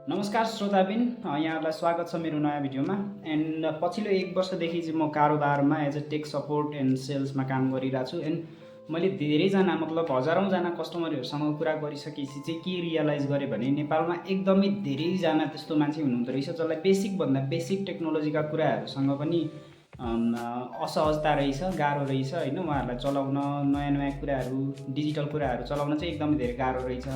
नमस्कार श्रोताबिन, यहाँहरूलाई स्वागत छ मेरो नयाँ भिडियोमा। एन्ड पछिल्लो 1 वर्षदेखि चाहिँ म कारोबारमा as a tech support and सेल्समा काम गरिरहेको छु। एन्ड मैले धेरैजना मतलब हजारौँजना कस्टमरहरूसँग कुरा गरिसकेपछि चाहिँ के रियलाइज गरेँ भने नेपालमा एकदमै धेरैजना त्यस्तो मान्छे हुनुहुँदो रहेछ जसलाई बेसिकभन्दा बेसिक टेक्नोलोजीका कुराहरूसँग पनि असहजता रहेछ, गाह्रो रहेछ होइन। उहाँहरूलाई चलाउन नयाँ नयाँ कुराहरू, डिजिटल कुराहरू चलाउन चाहिँ एकदमै धेरै गाह्रो रहेछ।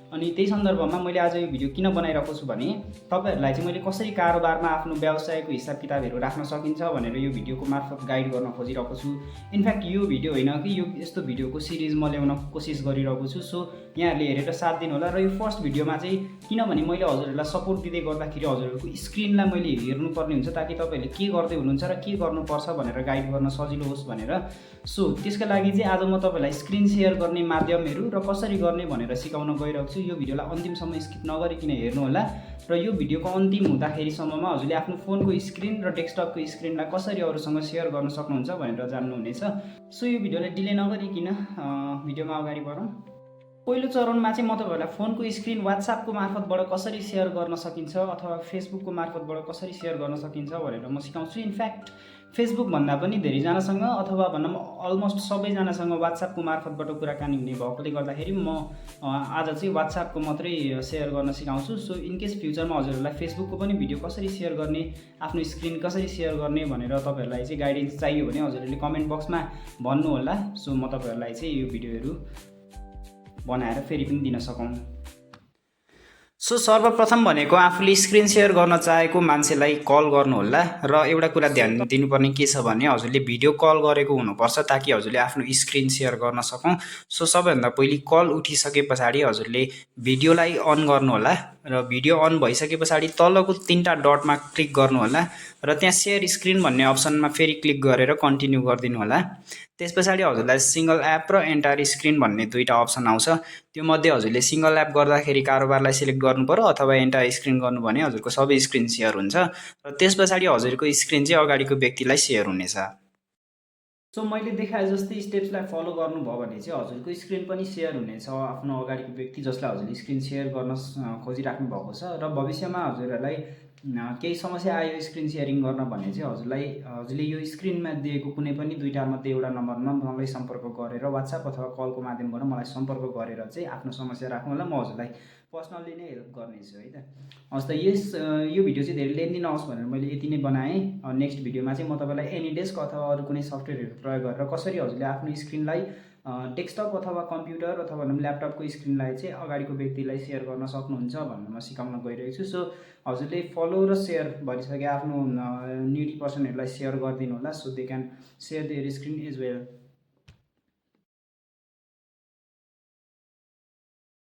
अनि त्यही सन्दर्भमा मैले आज यो भिडियो किन बनाइरहेको छु भने तपाईँहरूलाई चाहिँ मैले कसरी कारोबारमा आफ्नो व्यवसायको हिसाब किताबहरू राख्न सकिन्छ भनेर यो भिडियोको मार्फत गाइड गर्न खोजिरहेको छु। इनफ्याक्ट यो भिडियो होइन कि यो यस्तो भिडियोको सिरिज म ल्याउन कोसिस गरिरहेको छु। सो यहाँहरूले हेरेर साथ दिनु होला। र यो फर्स्ट भिडियोमा चाहिँ किनभने मैले हजुरहरूलाई सपोर्ट दिँदै गर्दाखेरि हजुरहरूको स्क्रिनलाई मैले हेर्नुपर्ने हुन्छ ताकि तपाईँहरूले के गर्दै हुनुहुन्छ र के गर्नुपर्छ भनेर गाइड गर्न सजिलो होस् भनेर। सो त्यसका लागि चाहिँ आज म तपाईँलाई स्क्रिन सेयर गर्ने माध्यमहरू र कसरी गर्ने भनेर सिकाउन गइरहेको छु। यो भिडियोलाई अन्तिमसम्म स्किप नगरिकन हेर्नु होला। र यो भिडियोको अन्तिम हुँदाखेरिसम्ममा हजुरले आफ्नो फोनको स्क्रिन र डेस्कटपको स्क्रिनलाई कसरी अरूसँग सेयर गर्न सक्नुहुन्छ भनेर जान्नुहुनेछ। सो यो भिडियोलाई डिले नगरिकन भिडियोमा अगाडि बढौँ। पहिलो चरणमा चाहिँ म तपाईँहरूलाई फोनको स्क्रिन वाट्सएपको मार्फतबाट कसरी सेयर गर्न सकिन्छ अथवा फेसबुकको मार्फतबाट कसरी सेयर गर्न सकिन्छ भनेर म सिकाउँछु। इनफ्याक्ट फेसबुकभन्दा पनि धेरैजनासँग अथवा भनौँ अलमोस्ट सबैजनासँग वाट्सएपको मार्फतबाट कुराकानी हुने भएकोले गर्दाखेरि म आज चाहिँ वाट्सएपको मात्रै सेयर गर्न सिकाउँछु। सो इनकेस फ्युचरमा हजुरहरूलाई फेसबुकको पनि भिडियो कसरी सेयर गर्ने, आफ्नो स्क्रिन कसरी सेयर गर्ने भनेर तपाईँहरूलाई चाहिँ गाइडेन्स चाहियो भने हजुरहरूले कमेन्ट बक्समा भन्नुहोला। सो म तपाईँहरूलाई चाहिँ यो भिडियोहरू बनाएर फेरि पनि दिन सकौँ। सो सर्वप्रथम भनेको आफूले स्क्रिन सेयर गर्न चाहेको मान्छेलाई कल गर्नुहोला। र एउटा कुरा ध्यान दिनुपर्ने के छ भने हजुरले भिडियो कल गरेको हुनुपर्छ ताकि हजुरले आफ्नो स्क्रिन सेयर गर्न सकौँ। सो सबैभन्दा पहिले कल उठिसके पछाडि हजुरले भिडियोलाई अन गर्नुहोला र भिडियो अन भइसके पछाडि तलको 3टा डटमा क्लिक गर्नुहोला र त्यहाँ सेयर स्क्रिन भन्ने अप्सनमा फेरि क्लिक गरेर कन्टिन्यू गरिदिनु होला। त्यस पछाडि हजुरलाई सिङ्गल एप र एन्टायर स्क्रिन भन्ने 2टा अप्सन आउँछ। त्यो मध्ये हजुरले सिङ्गल एप गर्दाखेरि कारोबारलाई सिलेक्ट गर्नु पर्यो अथवा एन्टायर स्क्रिन गर्नु भने हजुरको सबै स्क्रिन सेयर हुन्छ र त्यस पछाडि हजुरको स्क्रिन चाहिँ अगाडिको व्यक्तिलाई सेयर हुनेछ। सो मैले देखाए जस्तै स्टेप्सलाई फलो गर्नुभयो भने चाहिँ हजुरको स्क्रिन पनि सेयर हुनेछ आफ्नो अगाडिको व्यक्ति जसलाई हजुरले स्क्रिन सेयर गर्न खोजिराख्नु भएको छ। र भविष्यमा हजुरहरूलाई केही समस्या आयो स्क्रिन सेयरिङ गर्न भने चाहिँ हजुरले यो स्क्रिनमा दिएको कुनै पनि 2टा मध्ये एउटा नम्बरमा मलाई सम्पर्क गरेर वाट्सएप अथवा कलको माध्यमबाट मलाई सम्पर्क गरेर चाहिँ आफ्नो समस्या राख्नु होला। म हजुरलाई पर्सनल्ली नै हेल्प गर्नेछु है त। हस् त यो भिडियो चाहिँ धेरै लेन्दी नहोस् भनेर मैले यति नै बनाएँ। नेक्स्ट भिडियोमा चाहिँ म तपाईँलाई एनीडेस्क अथवा अरू कुनै सफ्टवेयरहरू प्रयोग गरेर कसरी हजुरले आफ्नो स्क्रिनलाई डेस्कटप अथवा कम्प्युटर अथवा ल्यापटपको स्क्रिनलाई चाहिँ अगाडिको व्यक्तिलाई सेयर गर्न सक्नुहुन्छ भनेर म सिकाउन गइरहेको छु। सो हजुरले फलो र सेयर भइसके आफ्नो निडी पर्सनहरूलाई सेयर गरिदिनु होला so they can share their screen as well.